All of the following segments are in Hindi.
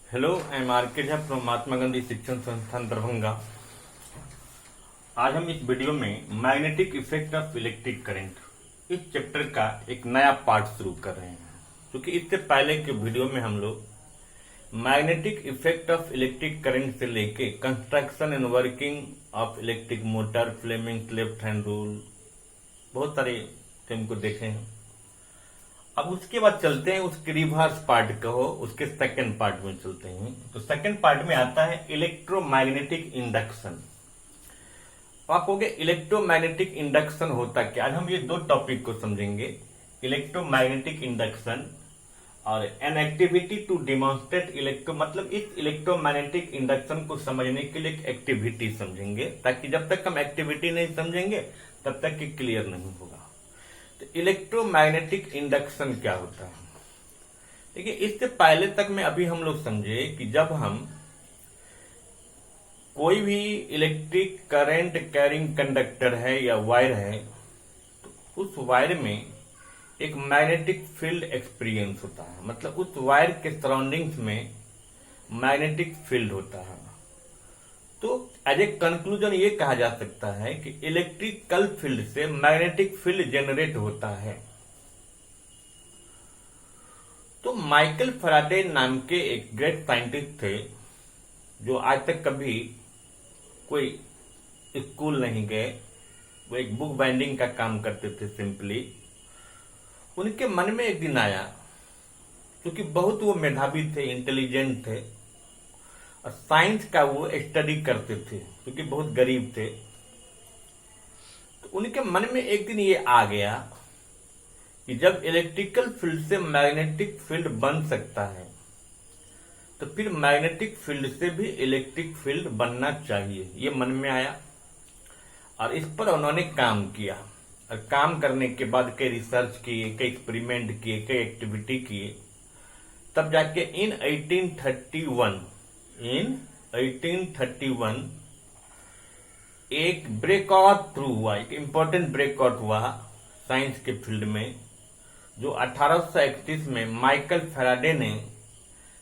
हेलो, आई एम आर के झा फ्रॉम महात्मा गांधी शिक्षण संस्थान दरभंगा। आज हम इस वीडियो में magnetic effect of electric current इस चैप्टर का एक नया पार्ट शुरू कर रहे हैं, क्योंकि इससे पहले के वीडियो में हम लोग magnetic effect of electric current से लेके construction and working of electric motor, Fleming's left hand rule, बहुत सारे थीम को देखे हैं। अब उसके बाद चलते हैं उसके रिवर्स पार्ट कहो, उसके सेकंड पार्ट में चलते हैं। तो सेकंड पार्ट में आता है इलेक्ट्रोमैग्नेटिक इंडक्शन। आप कहोगे इलेक्ट्रोमैग्नेटिक इंडक्शन होता क्या? आज हम ये दो टॉपिक को समझेंगे, इलेक्ट्रोमैग्नेटिक इंडक्शन और an activity to demonstrate electro, मतलब इस इलेक्ट्रोमैग्नेटिक इंडक्शन को समझने के लिए एक एक्टिविटी समझेंगे, ताकि जब तक हम एक्टिविटी नहीं समझेंगे तब तक ये क्लियर नहीं होगा। तो इलेक्ट्रोमैग्नेटिक इंडक्शन क्या होता है? देखिए, इससे पहले तक में अभी हम लोग समझे कि जब हम कोई भी इलेक्ट्रिक करंट कैरिंग कंडक्टर है या वायर है, तो उस वायर में एक मैग्नेटिक फील्ड एक्सपीरियंस होता है, मतलब उस वायर के सराउंडिंग्स में मैग्नेटिक फील्ड होता है। तो एज ए कंक्लूजन ये कहा जा सकता है कि इलेक्ट्रिकल फील्ड से मैग्नेटिक फील्ड जनरेट होता है। तो माइकल फैराडे नाम के एक ग्रेट साइंटिस्ट थे, जो आज तक कभी कोई स्कूल नहीं गए, वो एक बुक बाइंडिंग का काम करते थे सिंपली। उनके मन में एक दिन आया, क्योंकि बहुत वो मेधावी थे, इंटेलिजेंट थे और साइंस का वो स्टडी करते थे, क्योंकि बहुत गरीब थे। तो उनके मन में एक दिन ये आ गया कि जब इलेक्ट्रिकल फील्ड से मैग्नेटिक फील्ड बन सकता है, तो फिर मैग्नेटिक फील्ड से भी इलेक्ट्रिक फील्ड बनना चाहिए। ये मन में आया और इस पर उन्होंने काम किया, और काम करने के बाद कई रिसर्च किए, कई एक्सपेरिमेंट किए, कई एक्टिविटी किए। तब जाके इन 1831 एक ब्रेकआउट थ्रू हुआ, एक इंपॉर्टेंट ब्रेकआउट हुआ साइंस के फील्ड में, जो 1831 में माइकल फैराडे ने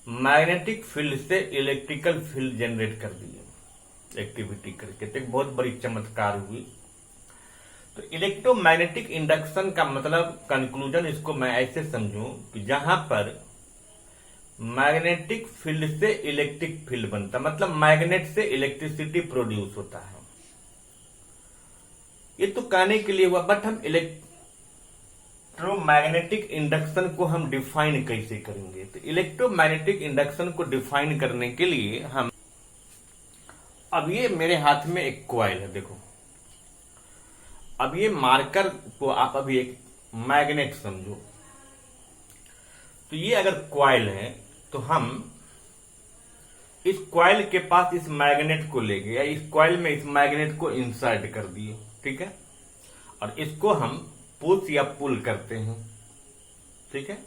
मैग्नेटिक फील्ड से इलेक्ट्रिकल फील्ड जनरेट कर दिए एक्टिविटी करके। तो एक बहुत बड़ी चमत्कार हुई। तो इलेक्ट्रोमैग्नेटिक इंडक्शन का मतलब, कंक्लूजन इसको मैं ऐसे समझूं कि जहां पर मैग्नेटिक फील्ड से इलेक्ट्रिक फील्ड बनता, मतलब मैग्नेट से इलेक्ट्रिसिटी प्रोड्यूस होता है। ये तो कहने के लिए हुआ, बट हम इलेक्ट्रोमैग्नेटिक इंडक्शन को हम डिफाइन कैसे करेंगे? तो इलेक्ट्रोमैग्नेटिक इंडक्शन को डिफाइन करने के लिए हम, अब ये मेरे हाथ में एक कॉइल है, देखो। अब ये मार्कर को आप अभी एक मैग्नेट समझो। तो ये अगर कॉइल है, तो हम इस कॉइल के पास इस मैग्नेट को ले गए, या इस कॉइल में इस मैग्नेट को इंसर्ट कर दिए, ठीक है, और इसको हम पुश या पुल करते हैं, ठीक है।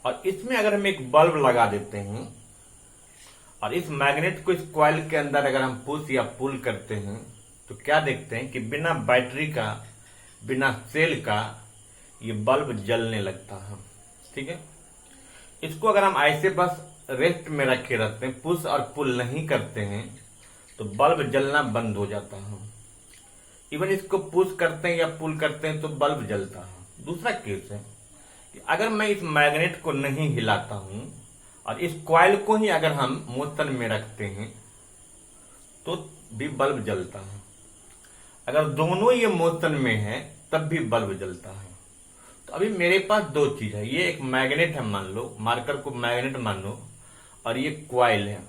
और इसमें अगर हम एक बल्ब लगा देते हैं और इस मैग्नेट को इस कॉइल के अंदर अगर हम पुश या पुल करते हैं, तो क्या देखते हैं कि बिना बैटरी का, बिना सेल का ये बल्ब जलने लगता है, ठीक है। इसको अगर हम ऐसे बस रेस्ट में रखे रहते हैं, पुश और पुल नहीं करते हैं, तो बल्ब जलना बंद हो जाता है। इवन इसको पुश करते हैं या पुल करते हैं तो बल्ब जलता है। दूसरा केस है कि अगर मैं इस मैग्नेट को नहीं हिलाता हूं और इस कॉइल को ही अगर हम मोशन में रखते हैं, तो भी बल्ब जलता है। अगर दोनों ये मोशन में है तब भी बल्ब जलता है। तो अभी मेरे पास दो चीज है, ये एक मैग्नेट है, मान लो, मार्कर को मैग्नेट मान लो, और ये कॉइल है।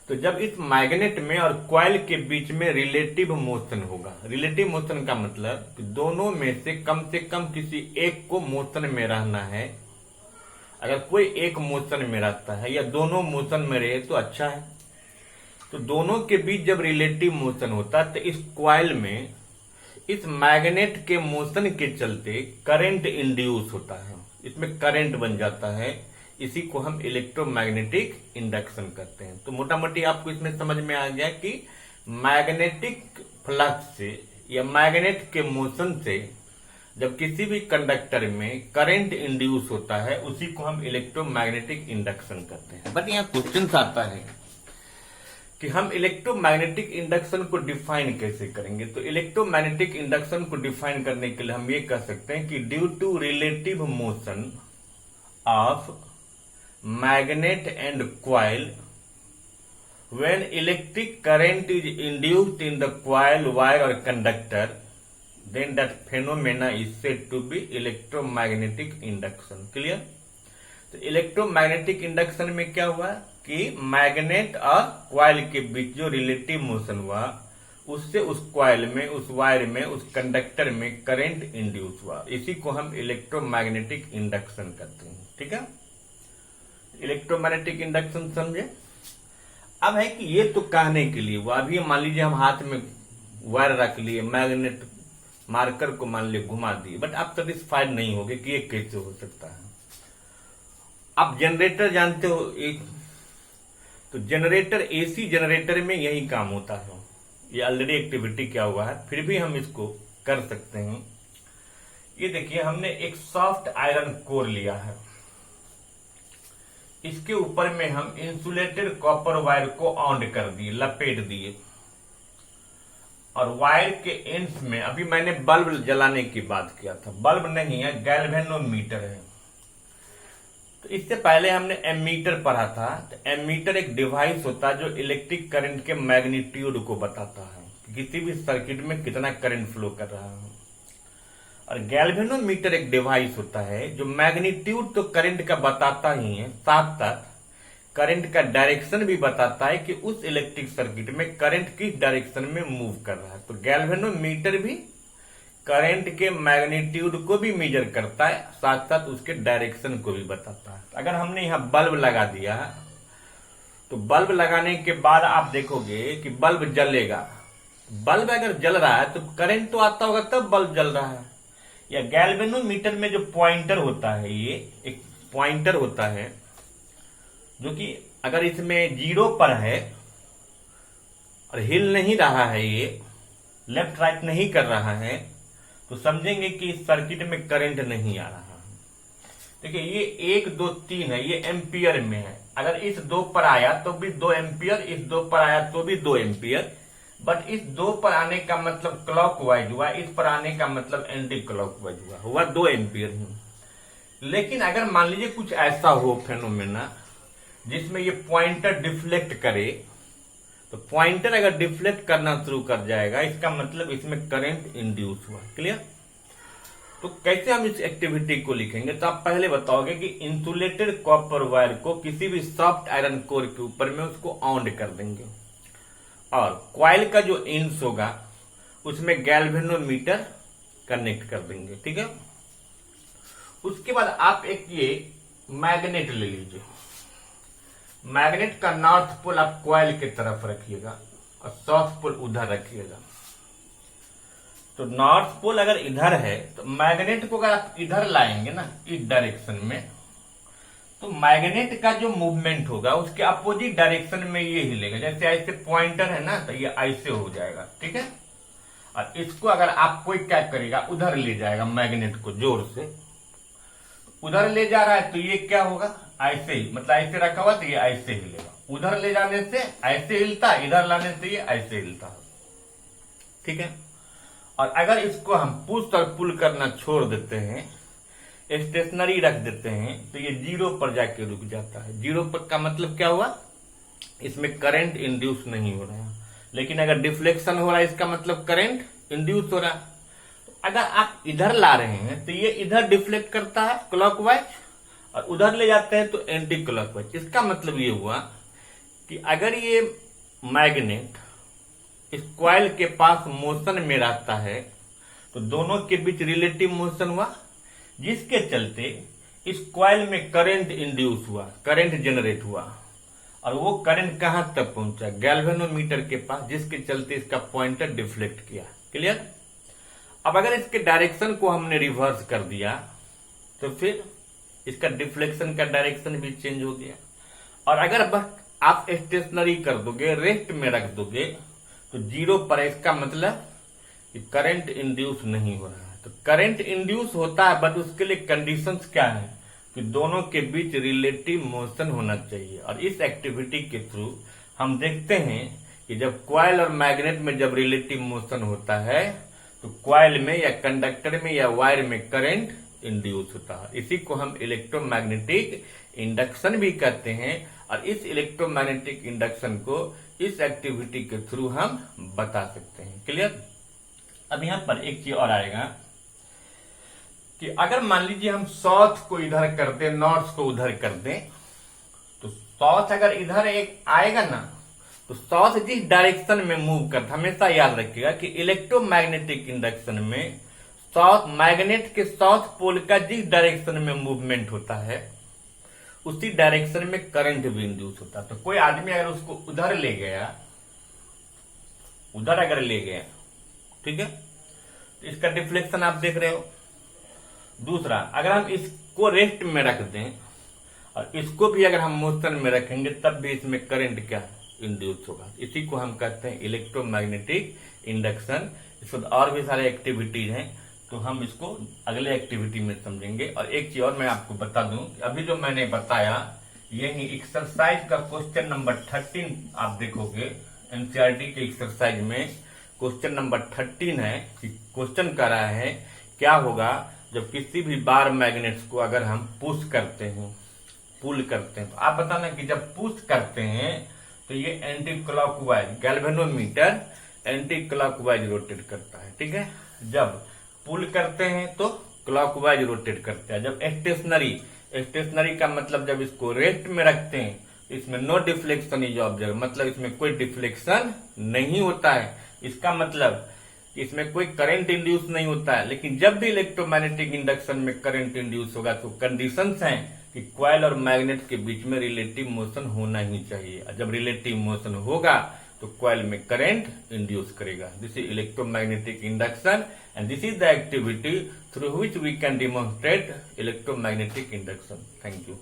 तो जब इस मैग्नेट में और कॉइल के बीच में रिलेटिव मोशन होगा, रिलेटिव मोशन का मतलब कि दोनों में से कम किसी एक को मोशन में रहना है। अगर कोई एक मोशन में रहता है या दोनों मोशन में रहे तो अच्छा है। तो दोनों के बीच जब रिलेटिव मोशन होता है, तो इस कॉइल में इस मैग्नेट के मोशन के चलते करंट इंड्यूस होता है, इसमें करंट बन जाता है। इसी को हम इलेक्ट्रोमैग्नेटिक इंडक्शन कहते हैं। तो मोटा मोटी आपको इसमें समझ में आ गया कि मैग्नेटिक फ्लक्स से या मैग्नेट के मोशन से जब किसी भी कंडक्टर में करंट इंड्यूस होता है उसी को हम इलेक्ट्रोमैग्नेटिक इंडक्शन कहते हैं। बट यहाँ क्वेश्चन आता है कि हम इलेक्ट्रोमैग्नेटिक इंडक्शन को डिफाइन कैसे करेंगे। तो इलेक्ट्रोमैग्नेटिक इंडक्शन को डिफाइन करने के लिए हम ये कह सकते हैं कि due to relative motion of magnet and coil when electric current is induced in the coil, wire और conductor, then that phenomena is said to be electromagnetic induction। Clear. तो इलेक्ट्रोमैग्नेटिक इंडक्शन में क्या हुआ कि मैग्नेट और कॉइल के बीच जो रिलेटिव मोशन हुआ उससे उस कॉइल में, उस वायर में, उस कंडक्टर में करंट इंड्यूस हुआ। इसी को हम इलेक्ट्रोमैग्नेटिक इंडक्शन कहते हैं। ठीक है, इलेक्ट्रोमैग्नेटिक इंडक्शन समझे। अब है कि ये तो कहने के लिए हुआ। अभी मान लीजिए हम हाथ में वायर रख लिए, मैग्नेट मार्कर को मान लिया घुमा दिए, बट आप सेटिस्फाइड नहीं होगे कि ये कैसे हो सकता है। आप जनरेटर जानते हो एक, तो जनरेटर, एसी जनरेटर में यही काम होता है। ये ऑलरेडी एक्टिविटी क्या हुआ है, फिर भी हम इसको कर सकते हैं। ये देखिए, हमने एक सॉफ्ट आयरन कोर लिया है, इसके ऊपर में हम इंसुलेटेड कॉपर वायर को ऑन कर दिए, लपेट दिए, और वायर के एंड्स में, अभी मैंने बल्ब जलाने की बात किया था, बल्ब नहीं है, गैल्वेनोमीटर है। तो इससे पहले हमने एमीटर पढ़ा था। तो एमीटर एक डिवाइस होता है जो इलेक्ट्रिक करंट के मैग्नीट्यूड को बताता है कि किसी भी सर्किट में कितना करंट फ्लो कर रहा है। और गैल्वेनोमीटर एक डिवाइस होता है जो मैग्नीट्यूड तो करंट का बताता ही है, साथ साथ करंट का डायरेक्शन भी बताता है कि उस इलेक्ट्रिक सर्किट में करंट किस डायरेक्शन में मूव कर रहा है। तो गैल्वेनोमीटर भी करंट के मैग्नीट्यूड को भी मेजर करता है, साथ साथ उसके डायरेक्शन को भी बताता है। अगर हमने यहाँ बल्ब लगा दिया, तो बल्ब लगाने के बाद आप देखोगे कि बल्ब जलेगा। बल्ब अगर जल रहा है तो करंट तो आता होगा तब बल्ब जल रहा है। या गैल्वेनोमीटर में जो पॉइंटर होता है, ये एक पॉइंटर होता है जो कि अगर इसमें 0 पर है और हिल नहीं रहा है, ये लेफ्ट राइट नहीं कर रहा है, तो समझेंगे कि इस सर्किट में करंट नहीं आ रहा है। देखिए, ये 1 2 3 है, ये एम्पियर में है। अगर इस 2 पर आया तो भी 2 एम्पियर, इस 2 पर आया तो भी 2 एम्पियर। बट इस 2 पर आने का मतलब क्लॉकवाइज हुआ, इस पर आने का मतलब एंटी क्लॉकवाइज हुआ 2 एम्पियर ही। लेकिन अगर मान लीजिए कुछ ऐसा हो फेनोमेना जिसमें ये पॉइंटर डिफ्लेक्ट करे, तो पॉइंटर अगर डिफ्लेक्ट करना शुरू कर जाएगा, इसका मतलब इसमें करंट इंड्यूस हुआ। क्लियर। तो कैसे हम इस एक्टिविटी को लिखेंगे, तो आप पहले बताओगे कि इंसुलेटेड कॉपर वायर को किसी भी सॉफ्ट आयरन कोर के ऊपर में उसको ऑन कर देंगे, और कॉइल का जो एंड्स होगा उसमें गैल्वेनोमीटर कनेक्ट कर देंगे। ठीक है। उसके बाद आप एक ये मैग्नेट ले लीजिए। मैग्नेट का नॉर्थ पोल आप कॉइल की तरफ रखिएगा और साउथ पोल उधर रखिएगा। तो नॉर्थ पोल अगर इधर है तो मैग्नेट को अगर आप इधर लाएंगे ना, इस डायरेक्शन में, तो मैग्नेट का जो मूवमेंट होगा उसके अपोजिट डायरेक्शन में ये हिलेगा। जैसे ऐसे पॉइंटर है ना, तो ये ऐसे हो जाएगा। ठीक है। और इसको अगर आप कोई क्या करेगा, उधर ले जाएगा मैग्नेट को, जोर से उधर ले जा रहा है, तो ये क्या होगा, ऐसे ही, मतलब ऐसे रखा हुआ तो ये ऐसे हिलेगा। उधर ले जाने से ऐसे हिलता, इधर लाने से ये ऐसे हिलता। ठीक है। और अगर इसको हम पुश और पुल करना छोड़ देते हैं, स्टेशनरी रख देते हैं, तो ये 0 पर जाके रुक जाता है। 0 पर का मतलब क्या हुआ, इसमें करंट इंड्यूस नहीं हो रहा है। लेकिन अगर डिफ्लेक्शन हो रहा है, इसका मतलब करंट इंड्यूस हो रहा है। अगर आप इधर ला रहे हैं तो ये इधर डिफ्लेक्ट करता है क्लॉकवाइज, और उधर ले जाते हैं तो एंटी क्लॉकवाइज। इसका मतलब ये हुआ कि अगर ये मैग्नेट इस कॉइल के पास मोशन में रहता है, तो दोनों के बीच रिलेटिव मोशन हुआ, जिसके चलते इस कॉइल में करंट इंड्यूस हुआ, करंट जनरेट हुआ। और वो करंट कहां तक पहुंचा, गैल्वेनोमीटर के पास, जिसके चलते इसका पॉइंटर डिफ्लेक्ट किया। क्लियर। अब अगर इसके डायरेक्शन को हमने रिवर्स कर दिया, तो फिर इसका डिफ्लेक्शन का डायरेक्शन भी चेंज हो गया। और अगर आप स्टेशनरी कर दोगे, रेस्ट में रख दोगे, तो 0 पर, इसका मतलब कि करंट इंड्यूस नहीं हो रहा है। तो तो करंट इंड्यूस होता है, बट उसके लिए कंडीशंस क्या है कि दोनों के बीच रिलेटिव मोशन होना चाहिए। और इस एक्टिविटी के थ्रू हम देखते हैं कि जब कॉइल और मैग्नेट में जब रिलेटिव मोशन होता है तो कॉइल में या कंडक्टर में या वायर में करंट इंड्यूस होता है। इसी को हम इलेक्ट्रोमैग्नेटिक इंडक्शन भी कहते हैं। और इस इलेक्ट्रोमैग्नेटिक इंडक्शन को इस एक्टिविटी के थ्रू हम बता सकते हैं। क्लियर? अब यहां पर एक चीज और आएगा कि अगर मान लीजिए हम साउथ को इधर कर दें, नॉर्थ को उधर कर दें, तो साउथ अगर इधर एक आएगा ना, तो साउथ जिस डायरेक्शन में मूव करता, हमेशा याद रखिएगा कि इलेक्ट्रोमैग्नेटिक इंडक्शन में साउथ मैग्नेट के साउथ पोल का जिस डायरेक्शन में मूवमेंट होता है उसी डायरेक्शन में करंट भी इंड्यूस होता है। तो कोई आदमी अगर उसको उधर ले गया, उधर अगर ले गया, ठीक है, तो इसका डिफ्लेक्शन आप देख रहे हो। दूसरा, अगर हम इसको रेस्ट में रख दें और इसको भी अगर हम मोशन में रखेंगे तब भी इसमें करंट क्या इंड्यूस होगा। इसी को हम कहते हैं इलेक्ट्रोमैग्नेटिक इंडक्शन। इसमें और भी सारे एक्टिविटीज हैं, तो हम इसको अगले एक्टिविटी में समझेंगे। और एक चीज और मैं आपको बता दूं कि अभी जो मैंने बताया यही एक्सरसाइज का क्वेश्चन नंबर 13 आप देखोगे, एनसीईआरटी के एक्सरसाइज में क्वेश्चन नंबर 13 है कि क्वेश्चन कर रहा है क्या होगा जब किसी भी बार मैग्नेट्स को अगर हम पुश करते हैं, पुल करते हैं। तो आप बताना कि जब पुश करते हैं तो ये anti clockwise, galvanometer anti clockwise rotate करता है, ठीक है। जब पुल करते हैं तो क्लॉकवाइज रोटेट करता है। जब स्टेशनरी का मतलब जब इसको रेस्ट में रखते हैं इसमें नो डिफ्लेक्शन इज ऑब्जर्व, मतलब इसमें कोई डिफ्लेक्शन नहीं होता है। इसका मतलब इसमें कोई करंट इंड्यूस नहीं होता है। लेकिन जब भी इलेक्ट्रोमैग्नेटिक इंडक्शन में करंट इंड्यूस होगा तो कंडीशंस हैं कि कॉइल और मैग्नेट के बीच में रिलेटिव मोशन होना ही चाहिए। जब रिलेटिव मोशन होगा तो कॉइल में करंट इंड्यूस करेगा। This is electromagnetic induction and this is the activity through which we can demonstrate electromagnetic induction. Thank you.